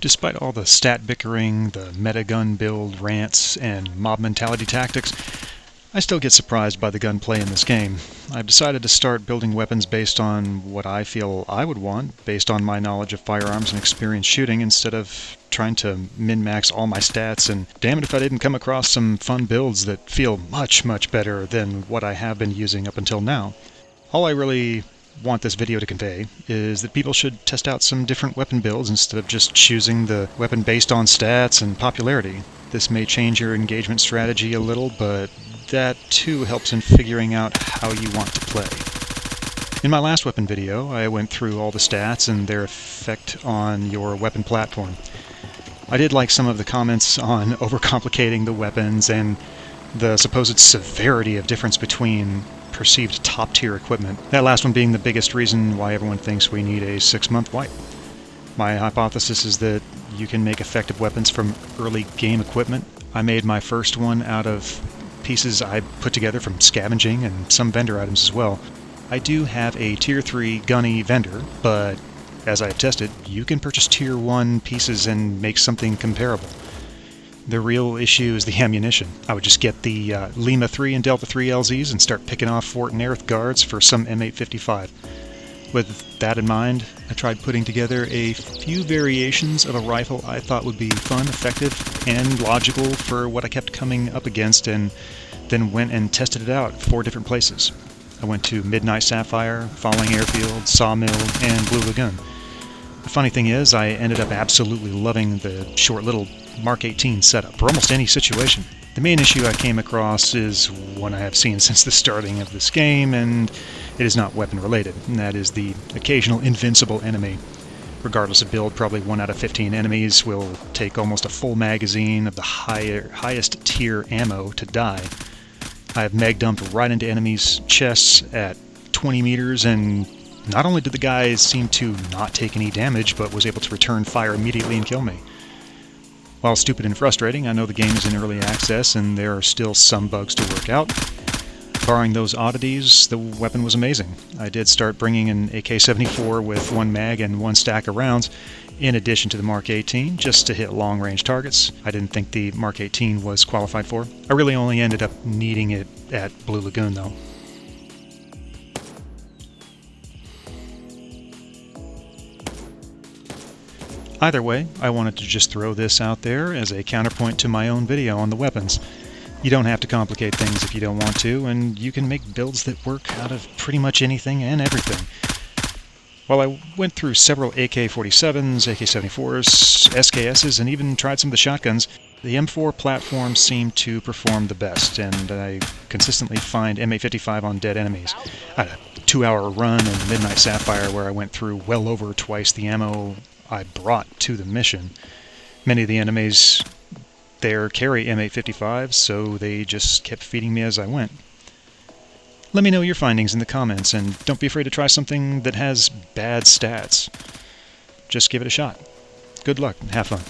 Despite all the stat bickering, the meta gun build rants, and mob mentality tactics, I still get surprised by the gunplay in this game. I've decided to start building weapons based on what I feel I would want, based on my knowledge of firearms and experience shooting, instead of trying to min-max all my stats, and damn it if I didn't come across some fun builds that feel much, much better than what I have been using up until now. All I really want this video to convey is that people should test out some different weapon builds instead of just choosing the weapon based on stats and popularity. This may change your engagement strategy a little, but that too helps in figuring out how you want to play. In my last weapon video, I went through all the stats and their effect on your weapon platform. I did like some of the comments on overcomplicating the weapons and the supposed severity of difference between perceived top-tier equipment. That last one being the biggest reason why everyone thinks we need a 6-month wipe. My hypothesis is that you can make effective weapons from early game equipment. I made my first one out of pieces I put together from scavenging and some vendor items as well. I do have a tier 3 gunny vendor, but as I have tested, you can purchase tier 1 pieces and make something comparable. The real issue is the ammunition. I would just get the Lima 3 and Delta 3 LZs and start picking off Fort Nerith guards for some M855. With that in mind, I tried putting together a few variations of a rifle I thought would be fun, effective, and logical for what I kept coming up against, and then went and tested it out 4 different places. I went to Midnight Sapphire, Falling Airfield, Sawmill, and Blue Lagoon. The funny thing is, I ended up absolutely loving the short little Mark 18 setup for almost any situation. The main issue I came across is one I have seen since the starting of this game, and it is not weapon related, and that is the occasional invincible enemy. Regardless of build, probably 1 out of 15 enemies will take almost a full magazine of the highest tier ammo to die. I have mag dumped right into enemies' chests at 20 meters, and not only did the guys seem to not take any damage, but was able to return fire immediately and kill me. While stupid and frustrating, I know the game is in early access and there are still some bugs to work out. Barring those oddities, the weapon was amazing. I did start bringing an AK-74 with 1 mag and 1 stack of rounds, in addition to the Mark 18, just to hit long-range targets. I didn't think the Mark 18 was qualified for. I really only ended up needing it at Blue Lagoon, though. Either way, I wanted to just throw this out there as a counterpoint to my own video on the weapons. You don't have to complicate things if you don't want to, and you can make builds that work out of pretty much anything and everything. While I went through several AK-47s, AK-74s, SKSs, and even tried some of the shotguns, the M4 platforms seem to perform the best, and I consistently find M855 on dead enemies. I had a 2-hour run in Midnight Sapphire where I went through well over twice the ammo I brought to the mission. Many of the enemies there carry M855s, so they just kept feeding me as I went. Let me know your findings in the comments, and don't be afraid to try something that has bad stats. Just give it a shot. Good luck and have fun.